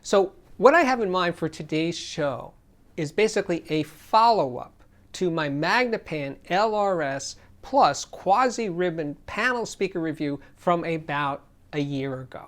So what I have in mind for today's show is basically a follow-up to my Magnepan LRS Plus quasi-ribbon panel speaker review from about a year ago.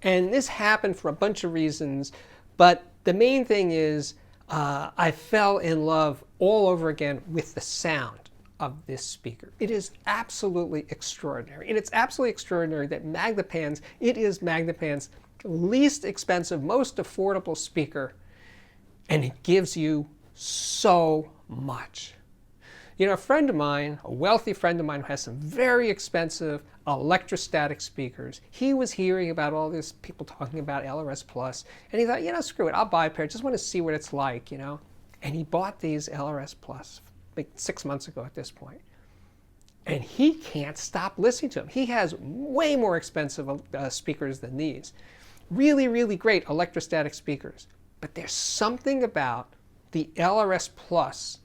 And this happened for a bunch of reasons, but the main thing is I fell in love all over again with the sound of this speaker. It is absolutely extraordinary. And it's absolutely extraordinary that it is Magnepan's least expensive, most affordable speaker, and it gives you so much. You know, a friend of mine, a wealthy friend of mine who has some very expensive electrostatic speakers, he was hearing about all these people talking about LRS Plus, and he thought, you know, screw it, I'll buy a pair, just want to see what it's like, you know. And he bought these LRS Plus like 6 months ago at this point. And he can't stop listening to them. He has way more expensive speakers than these. Really, really great electrostatic speakers. But there's something about the LRS Plus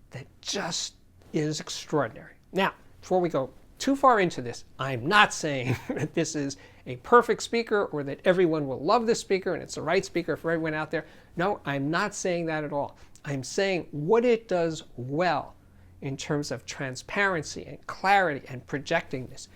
that just is extraordinary. Now, before we go too far into this, I'm not saying that this is a perfect speaker or that everyone will love this speaker and it's the right speaker for everyone out there. No, I'm not saying that at all. I'm saying what it does well in terms of transparency and clarity and projecting this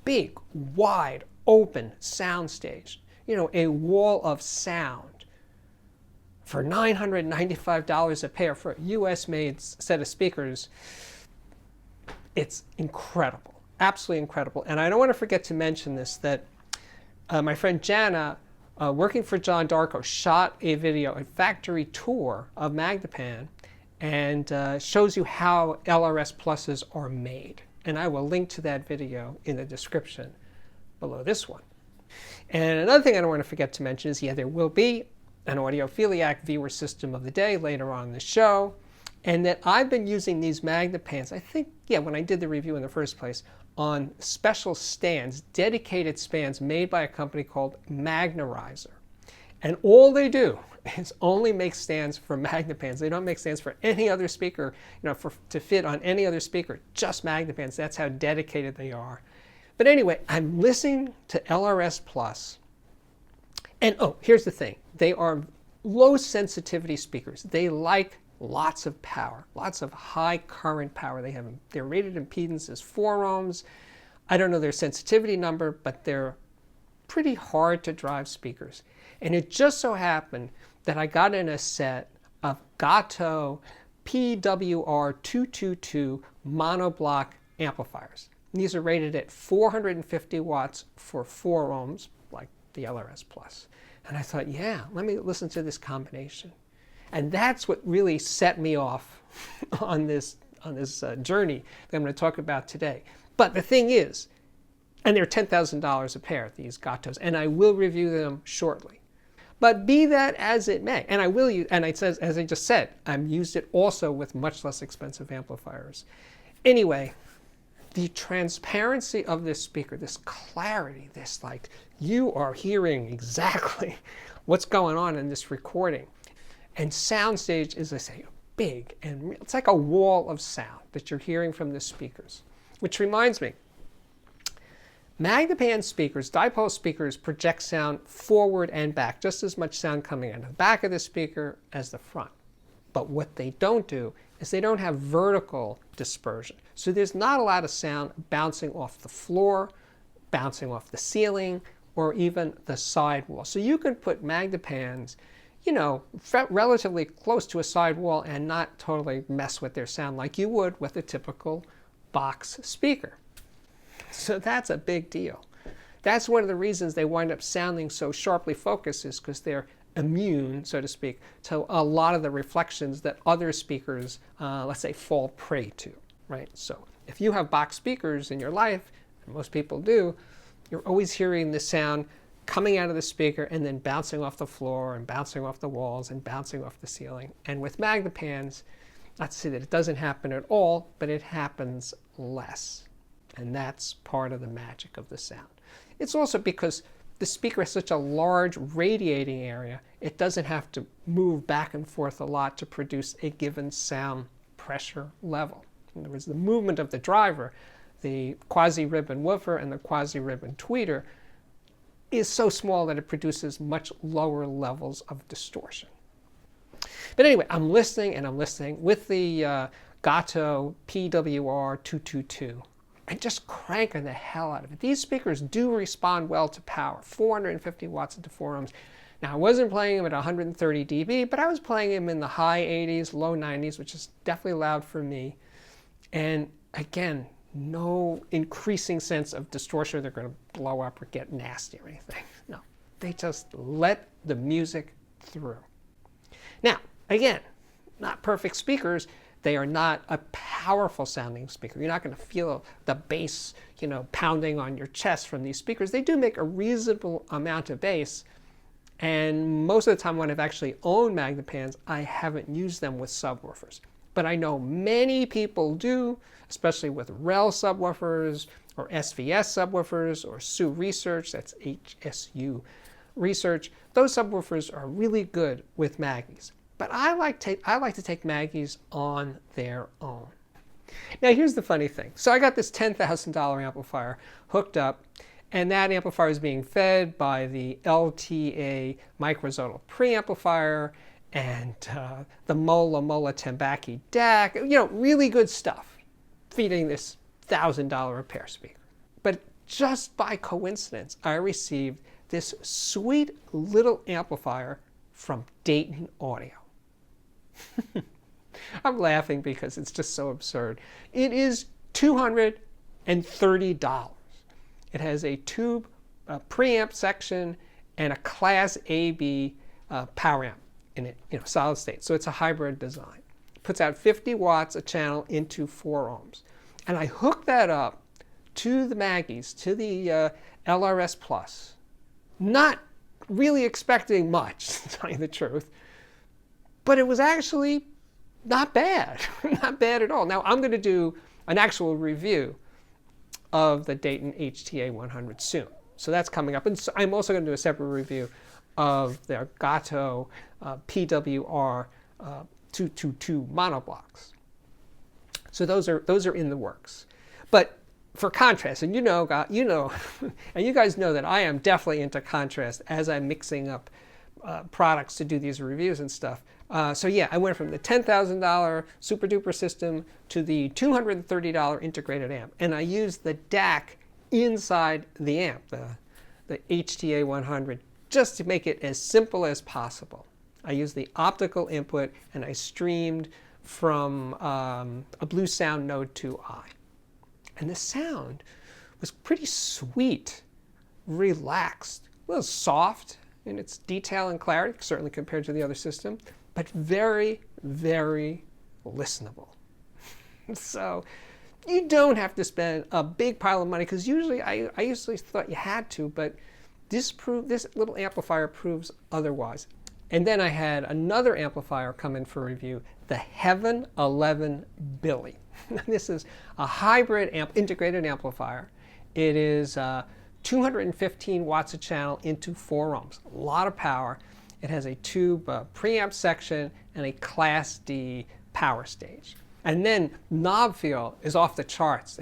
big, wide, open soundstage. You know, a wall of sound. For $995 a pair for a US-made set of speakers, it's incredible, absolutely incredible. And I don't want to forget to mention this, that my friend Jana, working for John Darko, shot a video, a factory tour of Magnepan, and shows you how LRS Pluses are made. And I will link to that video in the description below this one. And another thing I don't want to forget to mention is, yeah, there will be an audiophiliac viewer system of the day later on in the show, and that I've been using these Magnepans, I think, yeah, when I did the review in the first place, on special stands, dedicated stands made by a company called Magnerizer. And all they do is only make stands for Magnepans. They don't make stands for any other speaker, you know, to fit on any other speaker, just Magnepans. That's how dedicated they are. But anyway, I'm listening to LRS Plus. And oh, here's the thing. They are low sensitivity speakers. They like lots of power, lots of high current power. Their rated impedance is 4 ohms. I don't know their sensitivity number, but they're pretty hard to drive speakers. And it just so happened that I got in a set of Gato PWR-222 monoblock amplifiers. These are rated at 450 watts for 4 ohms, like the LRS Plus. And I thought, yeah, let me listen to this combination. And that's what really set me off on this journey that I'm going to talk about today. But the thing is, and they're $10,000 a pair, these Gatos, and I will review them shortly. But be that as it may, and I will use, and it says, as I just said, I've used it also with much less expensive amplifiers. Anyway, the transparency of this speaker, this clarity, this like you are hearing exactly what's going on in this recording. And soundstage is, I say, big, and it's like a wall of sound that you're hearing from the speakers. Which reminds me, Magnepan speakers, dipole speakers, project sound forward and back, just as much sound coming out of the back of the speaker as the front. But what they don't do is they don't have vertical dispersion. So there's not a lot of sound bouncing off the floor, bouncing off the ceiling, or even the sidewall. So you can put Magnepans, you know, relatively close to a sidewall and not totally mess with their sound like you would with a typical box speaker. So that's a big deal. That's one of the reasons they wind up sounding so sharply focused, is because they're immune, so to speak, to a lot of the reflections that other speakers, let's say, fall prey to, right? So if you have box speakers in your life, and most people do, you're always hearing the sound coming out of the speaker and then bouncing off the floor and bouncing off the walls and bouncing off the ceiling. And with Magnepans, not to say that it doesn't happen at all, but it happens less. And that's part of the magic of the sound. It's also because the speaker has such a large radiating area, it doesn't have to move back and forth a lot to produce a given sound pressure level. In other words, the movement of the driver, the quasi-ribbon woofer and the quasi-ribbon tweeter, is so small that it produces much lower levels of distortion. But anyway, I'm listening and I'm listening with the Gato PWR-222 and just cranking the hell out of it. These speakers do respond well to power, 450 watts into 4 ohms. Now, I wasn't playing them at 130 dB, but I was playing them in the high 80s, low 90s, which is definitely loud for me. And again, no increasing sense of distortion. They're going to blow up or get nasty or anything. No, they just let the music through. Now, again, not perfect speakers. They are not a powerful sounding speaker. You're not going to feel the bass, pounding on your chest from these speakers. They do make a reasonable amount of bass. And most of the time when I've actually owned Magnepans, I haven't used them with subwoofers. But I know many people do, especially with REL subwoofers or SVS subwoofers or SU Research, that's HSU Research. Those subwoofers are really good with Maggies. But I like to take Maggies on their own. Now here's the funny thing. So I got this $10,000 amplifier hooked up, and that amplifier is being fed by the LTA microzonal preamplifier and the Mola Tambaki DAC. Really good stuff feeding this $1,000 repair speaker. But just by coincidence, I received this sweet little amplifier from Dayton Audio. I'm laughing because it's just so absurd. It is $230. It has a tube preamp section and a Class AB power amp in it, solid state. So it's a hybrid design. It puts out 50 watts a channel into 4 ohms. And I hooked that up to the Maggies, to the LRS Plus, not really expecting much, to tell you the truth. But it was actually not bad, not bad at all. Now I'm going to do an actual review of the Dayton HTA 100 soon. So that's coming up. And so I'm also going to do a separate review of their Gato PWR-222 monoblocks. So those are in the works. But for contrast, and and you guys know that I am definitely into contrast as I'm mixing up products to do these reviews and stuff. So yeah, I went from the $10,000 super duper system to the $230 integrated amp, and I used the DAC inside the amp, the HTA 100, just to make it as simple as possible. I used the optical input and I streamed from a Blue Sound Node 2i. And the sound was pretty sweet, relaxed, a little soft in its detail and clarity, certainly compared to the other system, but very, very listenable. So you don't have to spend a big pile of money, because usually I usually thought you had to, but this little amplifier proves otherwise. And then I had another amplifier come in for review, the Heaven 11 Billie. This is a hybrid integrated amplifier. It is 215 watts a channel into 4 ohms. A lot of power. It has a tube preamp section and a Class D power stage. And then knob feel is off the charts.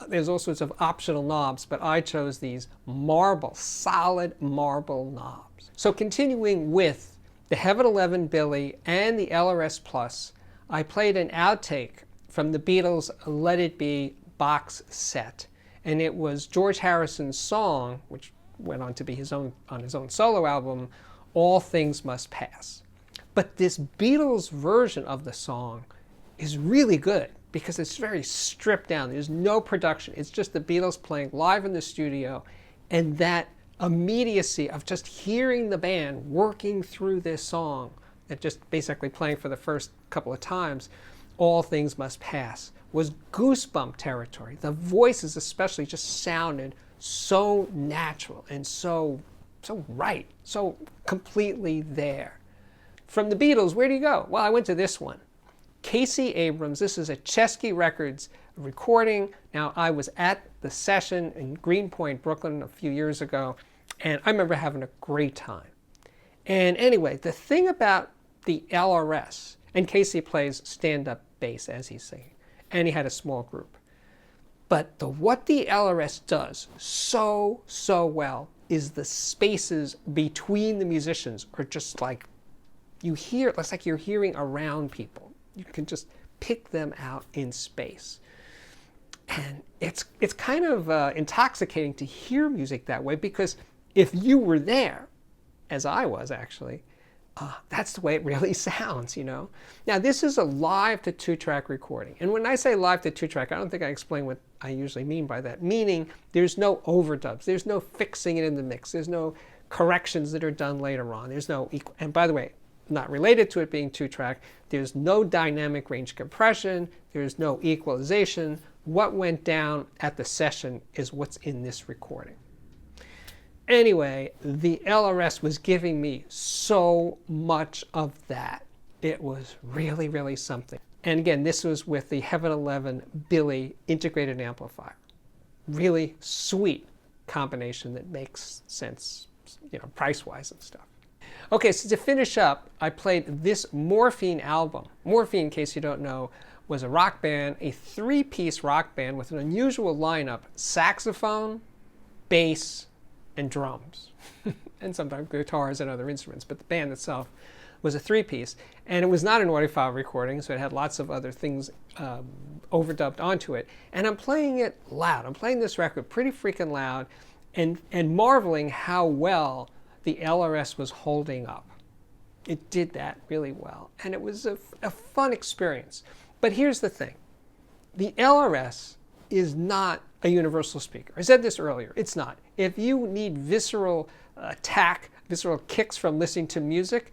There's all sorts of optional knobs, but I chose these solid marble knobs. So continuing with the Heaven 11 Billie and the LRS Plus, I played an outtake from the Beatles' Let It Be box set. And it was George Harrison's song, which went on to be on his own solo album, All Things Must Pass. But this Beatles version of the song is really good because it's very stripped down. There's no production. It's just the Beatles playing live in the studio, and that immediacy of just hearing the band working through this song, and just basically playing for the first couple of times, All Things Must Pass, was goosebump territory. The voices especially just sounded so natural and so right, so completely there. From the Beatles, where do you go? Well, I went to this one. Casey Abrams. This is a Chesky Records recording. Now, I was at the session in Greenpoint, Brooklyn a few years ago, and I remember having a great time. And anyway, the thing about the LRS, and Casey plays stand-up bass as he's singing, and he had a small group. But what the LRS does so well is the spaces between the musicians are just like, you hear, it's like you're hearing around people. You can just pick them out in space. And it's kind of intoxicating to hear music that way, because if you were there, as I was actually, that's the way it really sounds, you know. Now, this is a live to 2-track recording. And when I say live to 2-track, I don't think I explain what I usually mean by that. Meaning, there's no overdubs. There's no fixing it in the mix. There's no corrections that are done later on. There's no and by the way, not related to it being 2-track, there's no dynamic range compression. There's no equalization. What went down at the session is what's in this recording. Anyway, the LRS was giving me so much of that. It was really, really something. And again, this was with the Heaven 11 Billie integrated amplifier. Really sweet combination that makes sense, you know, price-wise and stuff. Okay, so to finish up, I played this Morphine album. Morphine, in case you don't know, was a rock band, a 3-piece rock band with an unusual lineup: saxophone, bass, and drums, and sometimes guitars and other instruments. But the band itself was a 3-piece, and it was not an audiophile recording, so it had lots of other things overdubbed onto it. And I'm playing it loud. I'm playing this record pretty freaking loud, and marveling how well the LRS was holding up. It did that really well, and it was a fun experience. But here's the thing. The LRS is not a universal speaker. I said this earlier. It's not. If you need visceral attack, visceral kicks from listening to music,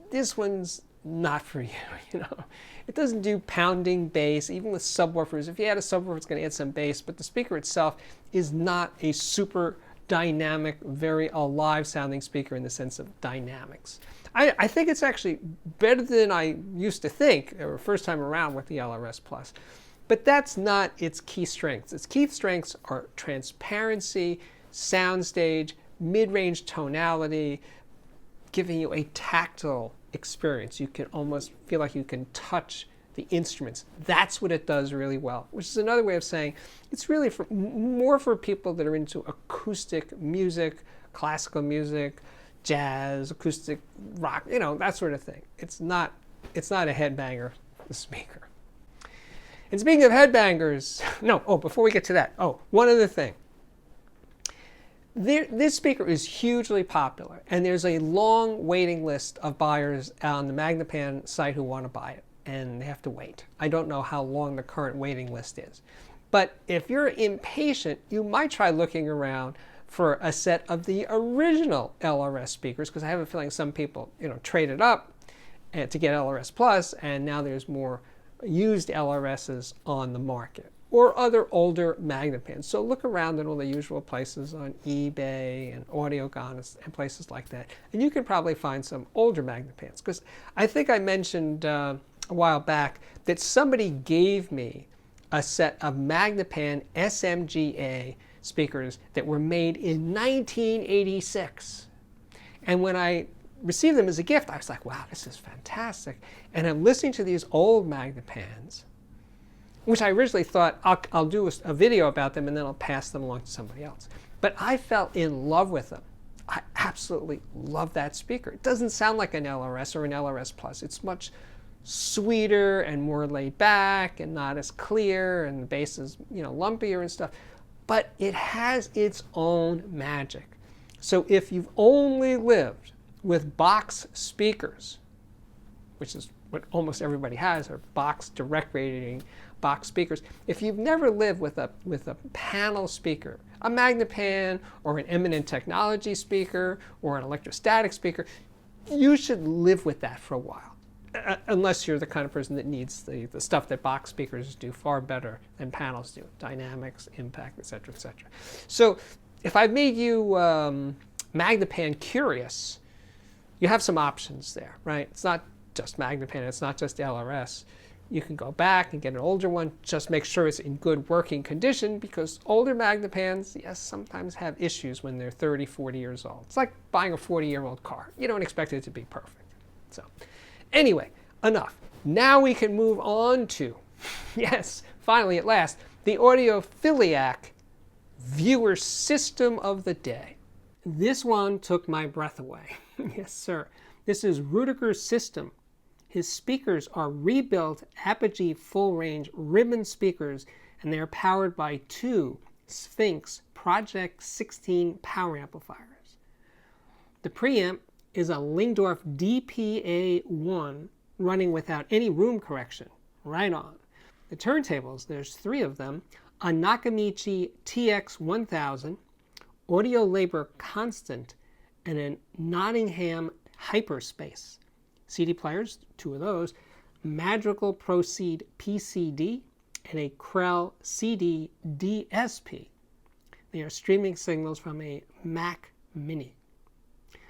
this one's not for you. You know, it doesn't do pounding bass, even with subwoofers. If you add a subwoofer, it's going to add some bass, but the speaker itself is not a super dynamic, very alive sounding speaker in the sense of dynamics. I think it's actually better than I used to think, or first time around with the LRS Plus. But that's not its key strengths. Its key strengths are transparency, soundstage, mid-range tonality, giving you a tactile experience. You can almost feel like you can touch the instruments. That's what it does really well, which is another way of saying it's really more for people that are into acoustic music, classical music, jazz, acoustic rock, you know, that sort of thing. It's not a headbanger, the speaker. And speaking of headbangers, before we get to that, one other thing. This speaker is hugely popular, and there's a long waiting list of buyers on the Magnepan site who want to buy it, and they have to wait. I don't know how long the current waiting list is. But if you're impatient, you might try looking around for a set of the original LRS speakers, because I have a feeling some people, traded up to get LRS Plus, and now there's more used LRSs on the market, or other older Magnepans. So look around in all the usual places on eBay and AudioGon and places like that, and you can probably find some older Magnepans. Because I think I mentioned a while back that somebody gave me a set of Magnepan SMGA speakers that were made in 1986. And when I received them as a gift, I was like, wow, this is fantastic. And I'm listening to these old Magnepans, which I originally thought I'll do a video about them and then I'll pass them along to somebody else. But I fell in love with them. I absolutely love that speaker. It doesn't sound like an LRS or an LRS Plus. It's much sweeter and more laid back and not as clear, and the bass is, lumpier and stuff. But it has its own magic. So if you've only lived with box speakers, which is what almost everybody has, or box direct radiating box speakers. If you've never lived with a panel speaker, a Magnepan or an Eminent Technology speaker or an electrostatic speaker, you should live with that for a while. Unless you're the kind of person that needs the stuff that box speakers do far better than panels do, dynamics, impact, etc., etc. So if I've made you Magnepan curious, you have some options there, right? It's not just Magnepan, it's not just LRS. You can go back and get an older one. Just make sure it's in good working condition, because older Magnepans, yes, sometimes have issues when they're 30, 40 years old. It's like buying a 40-year-old car. You don't expect it to be perfect. So anyway, enough. Now we can move on to, yes, finally at last, the audiophiliac viewer system of the day. This one took my breath away. Yes, sir. This is Rudiger's system. His speakers are rebuilt Apogee full-range ribbon speakers, and they are powered by two Sphinx Project 16 power amplifiers. The preamp is a Lingdorf DPA-1 running without any room correction. Right on. The turntables, there's three of them, a Nakamichi TX1000, Audio Labor Constant, and a Nottingham Hyperspace. CD players, two of those, Madrigal Proceed PCD, and a Krell CD DSP. They are streaming signals from a Mac Mini.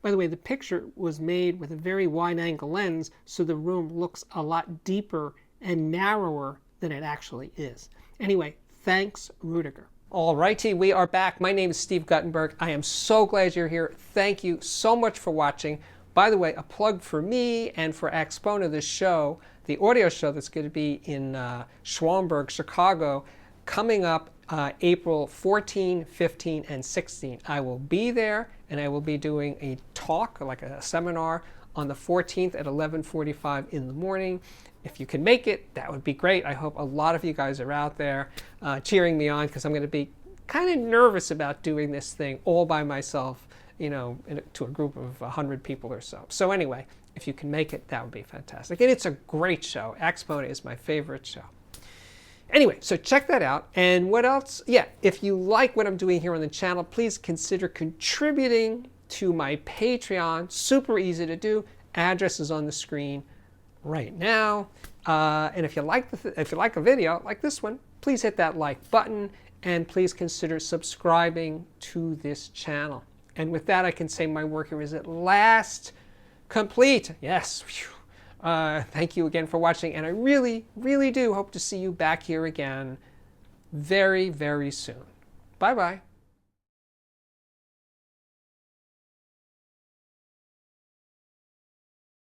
By the way, the picture was made with a very wide-angle lens, so the room looks a lot deeper and narrower than it actually is. Anyway, thanks, Rudiger. All righty, we are back. My name is Steve Guttenberg. I am so glad you're here. Thank you so much for watching. By the way, a plug for me and for Exponent, this show, the audio show that's going to be in Schwalmberg, Chicago, coming up April 14, 15, and 16. I will be there, and I will be doing a talk, like a seminar, on the 14th at 11:45 in the morning. If you can make it, that would be great. I hope a lot of you guys are out there cheering me on, because I'm going to be kind of nervous about doing this thing all by myself, you know, to a group of 100 people or so. So anyway, if you can make it, that would be fantastic. And it's a great show. Exponent is my favorite show. Anyway, so check that out. And what else? Yeah, if you like what I'm doing here on the channel, please consider contributing to my Patreon. Super easy to do. Address is on the screen right now. And if you like a video like this one, please hit that like button, and please consider subscribing to this channel. And with that, I can say my work here is at last complete. Yes. Thank you again for watching, and I really, really do hope to see you back here again very, very soon. Bye-bye.